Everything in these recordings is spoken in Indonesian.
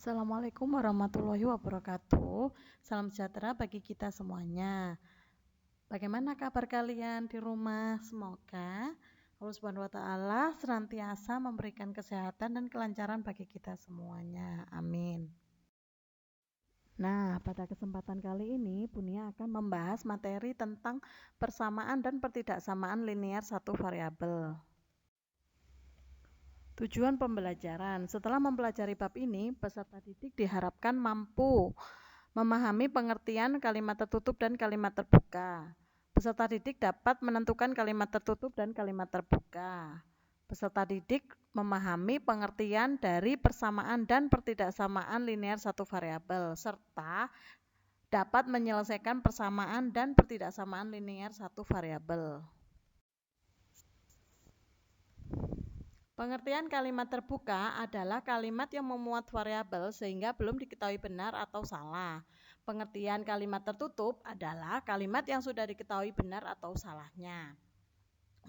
Assalamualaikum warahmatullahi wabarakatuh. Salam sejahtera bagi kita semuanya. Bagaimana kabar kalian di rumah? Semoga Allah Subhanahu wa taala senantiasa memberikan kesehatan dan kelancaran bagi kita semuanya. Amin. Nah, pada kesempatan kali ini Bunia akan membahas materi tentang persamaan dan pertidaksamaan linear satu variabel. Tujuan pembelajaran. Setelah mempelajari bab ini, peserta didik diharapkan mampu memahami pengertian kalimat tertutup dan kalimat terbuka. Peserta didik dapat menentukan kalimat tertutup dan kalimat terbuka. Peserta didik memahami pengertian dari persamaan dan pertidaksamaan linear satu variabel, serta dapat menyelesaikan persamaan dan pertidaksamaan linear satu variabel. Pengertian kalimat terbuka adalah kalimat yang memuat variabel sehingga belum diketahui benar atau salah. Pengertian kalimat tertutup adalah kalimat yang sudah diketahui benar atau salahnya.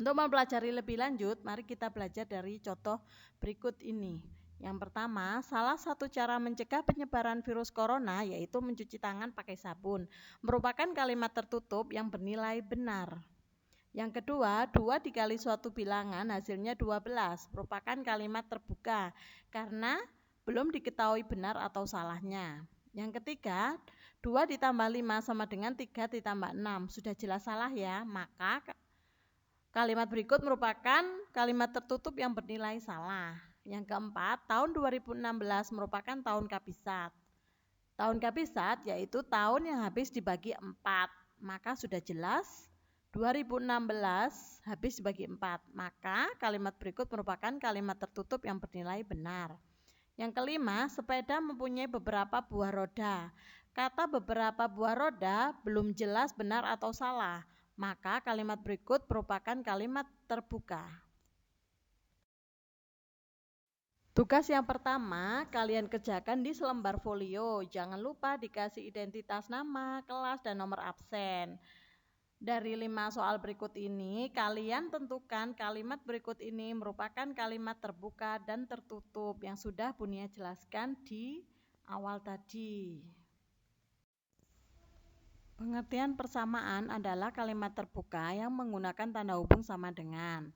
Untuk mempelajari lebih lanjut, mari kita belajar dari contoh berikut ini. Yang pertama, salah satu cara mencegah penyebaran virus corona yaitu mencuci tangan pakai sabun, merupakan kalimat tertutup yang bernilai benar. Yang kedua, 2 dikali suatu bilangan hasilnya 12, merupakan kalimat terbuka karena belum diketahui benar atau salahnya. Yang ketiga, 2 ditambah 5 sama dengan 3 ditambah 6, sudah jelas salah ya, maka kalimat berikut merupakan kalimat tertutup yang bernilai salah. Yang keempat, tahun 2016 merupakan tahun kabisat. Tahun kabisat yaitu tahun yang habis dibagi 4, maka sudah jelas 2016 habis dibagi 4, maka kalimat berikut merupakan kalimat tertutup yang bernilai benar. Yang kelima, sepeda mempunyai beberapa buah roda. Kata beberapa buah roda belum jelas benar atau salah, maka kalimat berikut merupakan kalimat terbuka. Tugas yang pertama, kalian kerjakan di selembar folio. Jangan lupa dikasih identitas nama, kelas, dan nomor absen. Dari 5 soal berikut ini, kalian tentukan kalimat berikut ini merupakan kalimat terbuka dan tertutup yang sudah Bunia jelaskan di awal tadi. Pengertian persamaan adalah kalimat terbuka yang menggunakan tanda hubung sama dengan.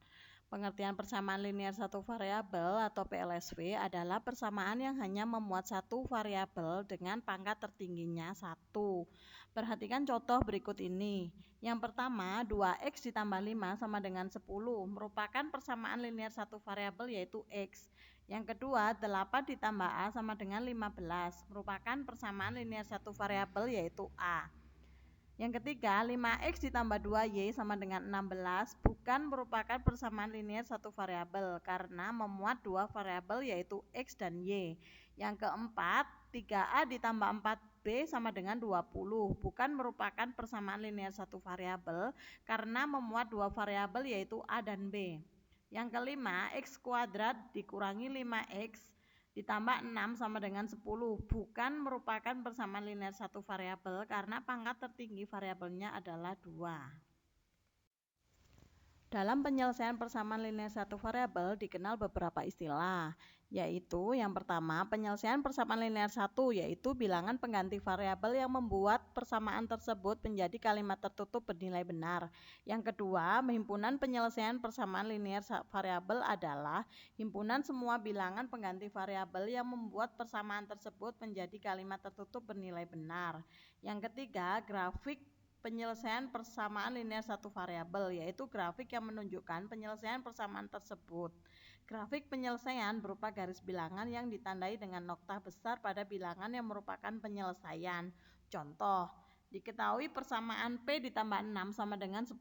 Pengertian persamaan linear satu variabel atau PLSV adalah persamaan yang hanya memuat satu variabel dengan pangkat tertingginya 1. Perhatikan contoh berikut ini. Yang pertama, 2x ditambah 5 sama dengan 10 merupakan persamaan linear satu variabel yaitu x. Yang kedua, 8 ditambah a sama dengan 15 merupakan persamaan linear satu variabel yaitu a. Yang ketiga, 5x ditambah 2y sama dengan 16 bukan merupakan persamaan linear satu variabel karena memuat dua variabel yaitu x dan y. Yang keempat, 3a ditambah 4b sama dengan 20 bukan merupakan persamaan linear satu variabel karena memuat dua variabel yaitu a dan b. Yang kelima, x kuadrat dikurangi 5x ditambah 6 sama dengan 10 bukan merupakan persamaan linear satu variabel karena pangkat tertinggi variabelnya adalah 2. Dalam penyelesaian persamaan linear satu variabel dikenal beberapa istilah, yaitu yang pertama penyelesaian persamaan linear satu yaitu bilangan pengganti variabel yang membuat persamaan tersebut menjadi kalimat tertutup bernilai benar. Yang kedua, himpunan penyelesaian persamaan linear variabel adalah himpunan semua bilangan pengganti variabel yang membuat persamaan tersebut menjadi kalimat tertutup bernilai benar. Yang ketiga, grafik penyelesaian persamaan linear satu variabel yaitu grafik yang menunjukkan penyelesaian persamaan tersebut. Grafik penyelesaian berupa garis bilangan yang ditandai dengan noktah besar pada bilangan yang merupakan penyelesaian. Contoh, diketahui persamaan P ditambah 6 sama dengan 10.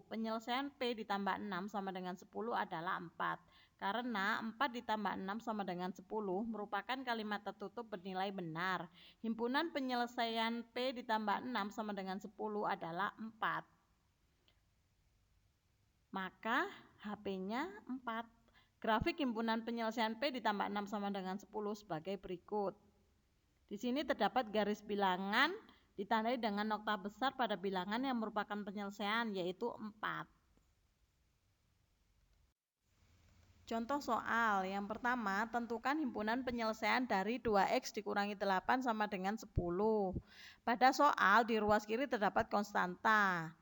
Penyelesaian P ditambah 6 sama dengan 10 adalah 4. Karena 4 ditambah 6 sama dengan 10 merupakan kalimat tertutup bernilai benar. Himpunan penyelesaian P ditambah 6 sama dengan 10 adalah 4. Maka HP-nya 4. Grafik himpunan penyelesaian P ditambah 6 sama dengan 10 sebagai berikut. Di sini terdapat garis bilangan ditandai dengan noktah besar pada bilangan yang merupakan penyelesaian yaitu 4. Contoh soal, yang pertama, tentukan himpunan penyelesaian dari 2x dikurangi 8 sama dengan 10. Pada soal, di ruas kiri terdapat konstanta.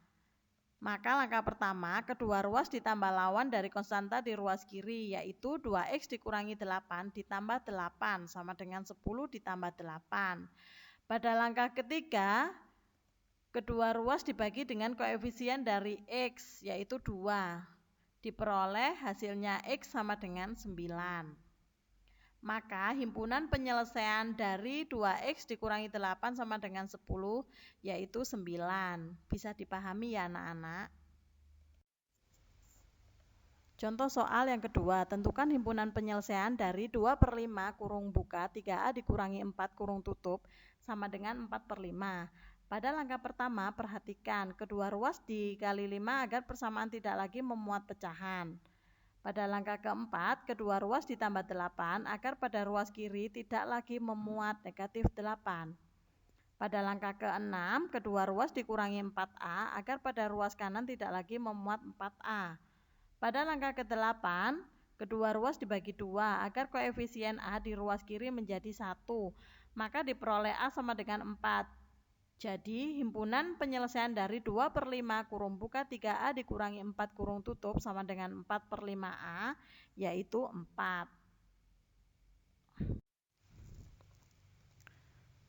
Maka langkah pertama, kedua ruas ditambah lawan dari konstanta di ruas kiri, yaitu 2x dikurangi 8 ditambah 8 sama dengan 10 ditambah 8. Pada langkah ketiga, kedua ruas dibagi dengan koefisien dari x, yaitu 2. Diperoleh hasilnya X sama dengan 9. Maka himpunan penyelesaian dari 2X dikurangi 8 sama dengan 10 yaitu 9. Bisa dipahami ya anak-anak? Contoh soal yang kedua, tentukan himpunan penyelesaian dari 2/5 kurung buka 3A dikurangi 4 kurung tutup sama dengan 4/5. Pada langkah pertama, perhatikan kedua ruas dikali 5 agar persamaan tidak lagi memuat pecahan. Pada langkah keempat, kedua ruas ditambah 8 agar pada ruas kiri tidak lagi memuat negatif 8. Pada langkah keenam, kedua ruas dikurangi 4A agar pada ruas kanan tidak lagi memuat 4A. Pada langkah ke-8, kedua ruas dibagi 2 agar koefisien A di ruas kiri menjadi 1. Maka diperoleh A sama dengan 4. Jadi himpunan penyelesaian dari 2/5 kurung buka 3A dikurangi 4 kurung tutup sama dengan 4/5A yaitu 4.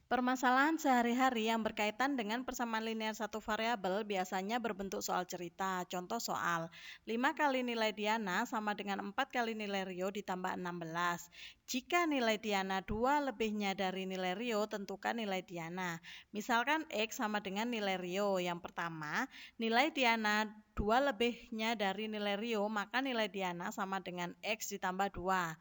Permasalahan sehari-hari yang berkaitan dengan persamaan linear satu variabel biasanya berbentuk soal cerita. Contoh soal, 5 kali nilai Diana sama dengan 4 kali nilai Rio ditambah 16. Jika nilai Diana 2 lebihnya dari nilai Rio, tentukan nilai Diana. Misalkan X sama dengan nilai Rio. Yang pertama, nilai Diana 2 lebihnya dari nilai Rio, maka nilai Diana sama dengan X ditambah 2.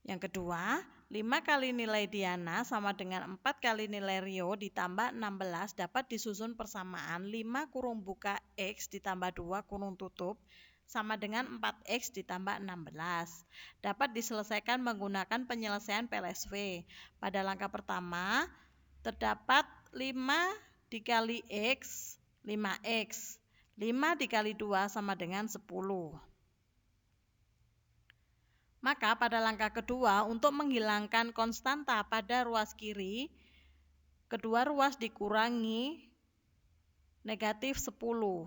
Yang kedua, 5 kali nilai Diana sama dengan 4 kali nilai Rio ditambah 16 dapat disusun persamaan 5 kurung buka X ditambah 2 kurung tutup sama dengan 4X ditambah 16. Dapat diselesaikan menggunakan penyelesaian PLSV. Pada langkah pertama, terdapat 5 dikali X, 5X. 5 dikali 2 sama dengan 10. Maka pada langkah kedua, untuk menghilangkan konstanta pada ruas kiri, kedua ruas dikurangi negatif 10.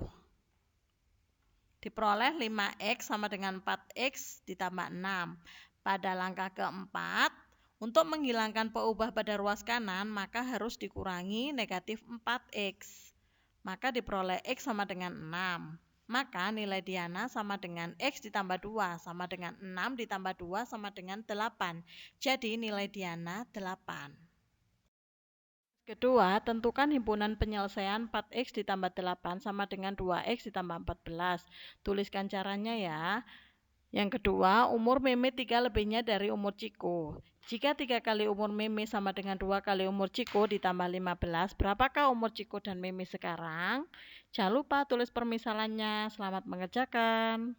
Diperoleh 5X sama dengan 4X ditambah 6. Pada langkah keempat, untuk menghilangkan peubah pada ruas kanan, maka harus dikurangi negatif 4X. Maka diperoleh X sama dengan 6. Maka nilai Diana sama dengan X ditambah 2 sama dengan 6 ditambah 2 sama dengan 8. Jadi nilai Diana 8. Kedua, tentukan himpunan penyelesaian 4X ditambah 8 sama dengan 2X ditambah 14. Tuliskan caranya ya. Yang kedua, umur Meme 3 lebihnya dari umur Ciko. Jika 3 kali umur Meme sama dengan 2 kali umur Ciko ditambah 15, berapakah umur Ciko dan Meme sekarang? Jangan lupa tulis permisalannya. Selamat mengerjakan.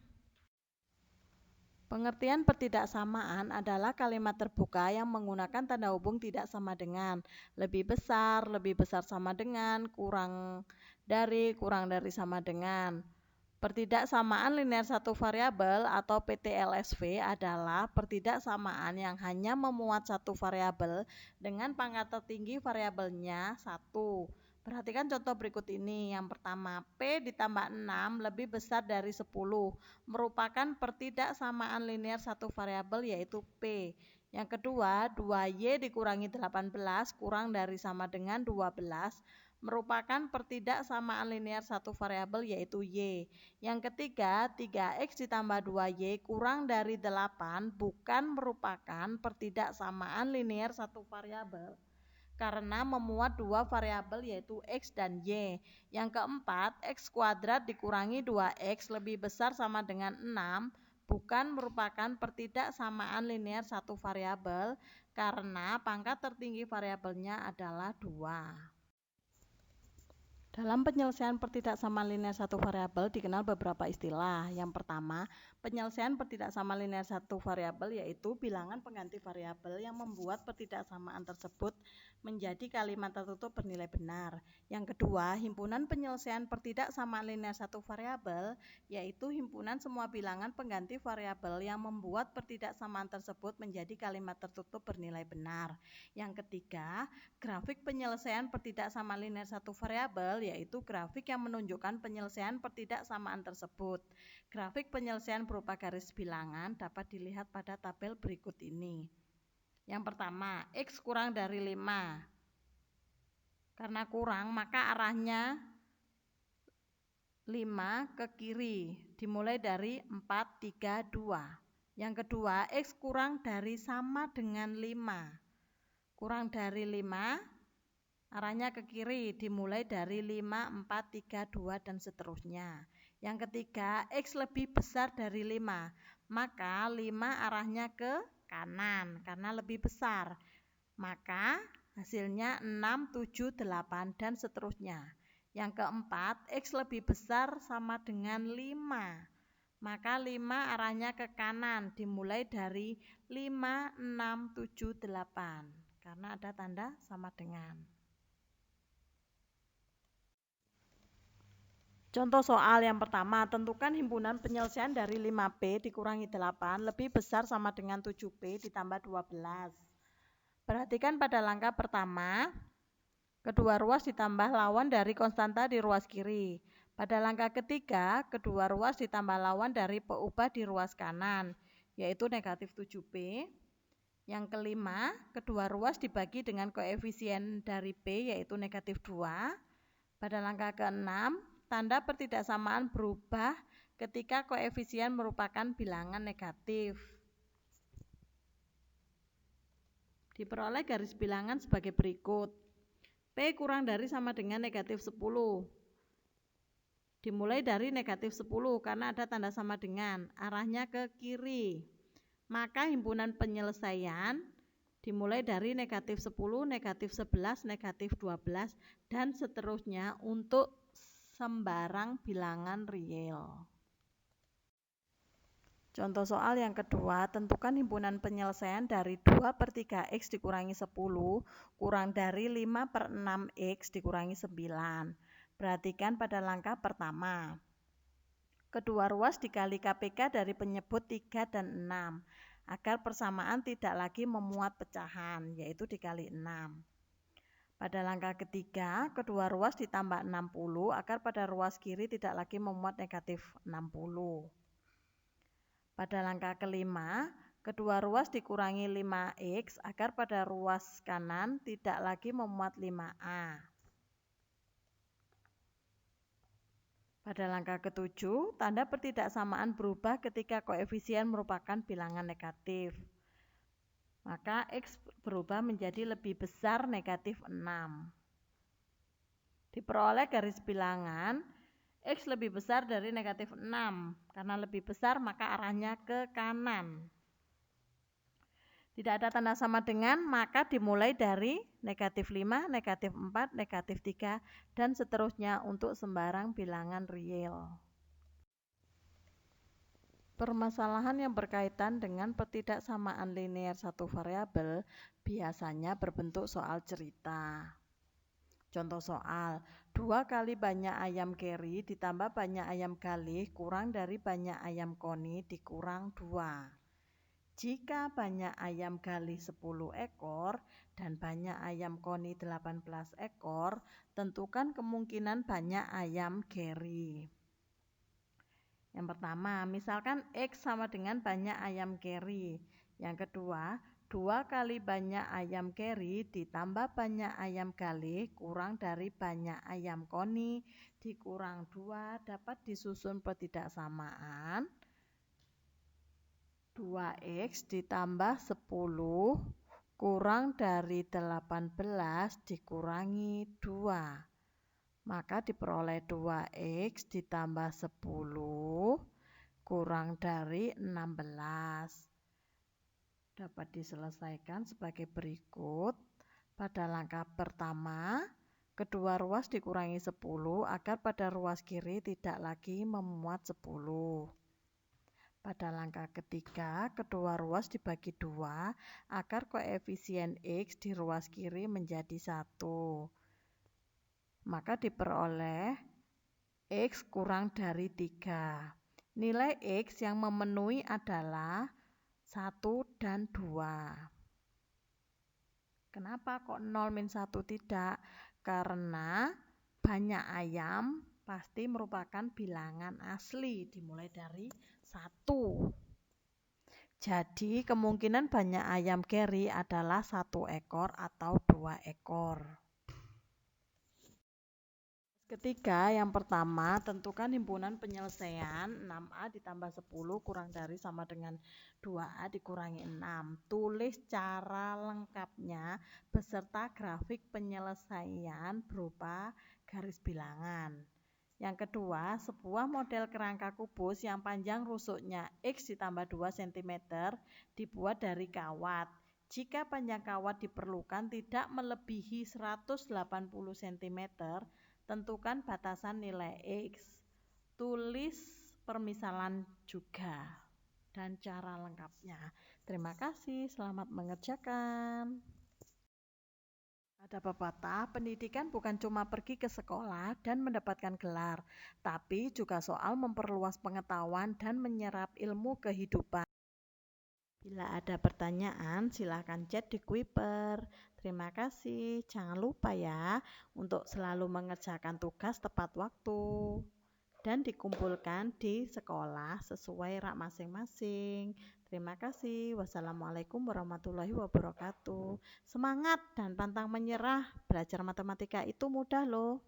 Pengertian pertidaksamaan adalah kalimat terbuka yang menggunakan tanda hubung tidak sama dengan, lebih besar sama dengan, kurang dari sama dengan. Pertidaksamaan linear satu variabel atau PTLSV adalah pertidaksamaan yang hanya memuat satu variabel dengan pangkat tertinggi variabelnya 1. Perhatikan contoh berikut ini. Yang pertama, P ditambah 6 lebih besar dari 10 merupakan pertidaksamaan linear satu variabel yaitu P. Yang kedua, 2Y dikurangi 18 kurang dari sama dengan 12 merupakan pertidaksamaan linear satu variabel yaitu Y. Yang ketiga, 3X ditambah 2Y kurang dari 8 bukan merupakan pertidaksamaan linear satu variabel karena memuat dua variabel yaitu X dan Y. Yang keempat, X kuadrat dikurangi 2X lebih besar sama dengan 6 bukan merupakan pertidaksamaan linear satu variabel karena pangkat tertinggi variabelnya adalah 2. Dalam penyelesaian pertidaksamaan linear satu variabel dikenal beberapa istilah. Yang pertama, penyelesaian pertidaksamaan linear satu variabel yaitu bilangan pengganti variabel yang membuat pertidaksamaan tersebut menjadi kalimat tertutup bernilai benar. Yang kedua, himpunan penyelesaian pertidaksamaan linear satu variabel yaitu himpunan semua bilangan pengganti variabel yang membuat pertidaksamaan tersebut menjadi kalimat tertutup bernilai benar. Yang ketiga, grafik penyelesaian pertidaksamaan linear satu variabel yaitu grafik yang menunjukkan penyelesaian pertidaksamaan tersebut. Grafik penyelesaian berupa garis bilangan dapat dilihat pada tabel berikut ini. Yang pertama, X kurang dari 5. Karena kurang, maka arahnya 5 ke kiri, dimulai dari 4, 3, 2. Yang kedua, X kurang dari sama dengan 5. Kurang dari 5, arahnya ke kiri, dimulai dari 5, 4, 3, 2, dan seterusnya. Yang ketiga, X lebih besar dari 5, maka 5 arahnya ke kanan karena lebih besar. Maka hasilnya 6, 7, 8, dan seterusnya. Yang keempat, X lebih besar sama dengan 5, maka 5 arahnya ke kanan, dimulai dari 5, 6, 7, 8, karena ada tanda sama dengan. Contoh soal yang pertama, tentukan himpunan penyelesaian dari 5P dikurangi 8 lebih besar sama dengan 7P ditambah 12. Perhatikan pada langkah pertama, kedua ruas ditambah lawan dari konstanta di ruas kiri. Pada langkah ketiga, kedua ruas ditambah lawan dari peubah di ruas kanan, yaitu negatif 7P. Yang kelima, kedua ruas dibagi dengan koefisien dari P, yaitu negatif 2. Pada langkah keenam, tanda pertidaksamaan berubah ketika koefisien merupakan bilangan negatif. Diperoleh garis bilangan sebagai berikut. P kurang dari sama dengan negatif 10. Dimulai dari negatif 10 karena ada tanda sama dengan, arahnya ke kiri. Maka himpunan penyelesaian dimulai dari negatif 10, negatif 11, negatif 12, dan seterusnya untuk sembarang bilangan real. Contoh soal yang kedua, tentukan himpunan penyelesaian dari 2/3x dikurangi 10 kurang dari 5/6x dikurangi 9. Perhatikan pada langkah pertama. Kedua ruas dikali KPK dari penyebut 3 dan 6 agar persamaan tidak lagi memuat pecahan, yaitu dikali 6. Pada langkah ketiga, kedua ruas ditambah 60 agar pada ruas kiri tidak lagi memuat negatif 60. Pada langkah kelima, kedua ruas dikurangi 5x agar pada ruas kanan tidak lagi memuat 5a. Pada langkah ketujuh, tanda pertidaksamaan berubah ketika koefisien merupakan bilangan negatif. Maka X berubah menjadi lebih besar negatif 6. Diperoleh garis bilangan X lebih besar dari negatif 6. Karena lebih besar maka arahnya ke kanan. Tidak ada tanda sama dengan, maka dimulai dari negatif 5, negatif 4, negatif 3, dan seterusnya untuk sembarang bilangan real. Permasalahan yang berkaitan dengan pertidaksamaan linear satu variabel biasanya berbentuk soal cerita. Contoh soal, 2 kali banyak ayam keri ditambah banyak ayam galih kurang dari banyak ayam koni dikurang 2. Jika banyak ayam galih 10 ekor dan banyak ayam koni 18 ekor, tentukan kemungkinan banyak ayam keri. Yang pertama, misalkan X sama dengan banyak ayam keri. Yang kedua, 2 kali banyak ayam keri ditambah banyak ayam galih kurang dari banyak ayam koni dikurang 2 dapat disusun pertidaksamaan 2X ditambah 10 kurang dari 18 dikurangi 2. Maka diperoleh 2X ditambah 10 kurang dari 16. Dapat diselesaikan sebagai berikut. Pada langkah pertama, Kedua ruas dikurangi 10 agar pada ruas kiri tidak lagi memuat 10. Pada langkah ketiga, kedua ruas dibagi 2 agar koefisien X di ruas kiri menjadi 1. Maka diperoleh X kurang dari 3. Nilai X yang memenuhi adalah 1 dan 2. Kenapa kok 0 min 1 tidak? Karena banyak ayam pasti merupakan bilangan asli dimulai dari 1. Jadi kemungkinan banyak ayam Gary adalah 1 ekor atau 2 ekor. Ketiga, yang pertama, tentukan himpunan penyelesaian 6A ditambah 10 kurang dari sama dengan 2A dikurangi 6. Tulis cara lengkapnya beserta grafik penyelesaian berupa garis bilangan. Yang kedua, sebuah model kerangka kubus yang panjang rusuknya X ditambah 2 cm dibuat dari kawat. Jika panjang kawat diperlukan tidak melebihi 180 cm, tentukan batasan nilai X. Tulis permisalan juga dan cara lengkapnya. Terima kasih, selamat mengerjakan. Ada pepatah, pendidikan bukan cuma pergi ke sekolah dan mendapatkan gelar, tapi juga soal memperluas pengetahuan dan menyerap ilmu kehidupan. Bila ada pertanyaan, silakan chat di Kuiper. Terima kasih. Jangan lupa ya untuk selalu mengerjakan tugas tepat waktu dan dikumpulkan di sekolah sesuai rak masing-masing. Terima kasih. Wassalamualaikum warahmatullahi wabarakatuh. Semangat dan pantang menyerah. Belajar matematika itu mudah loh.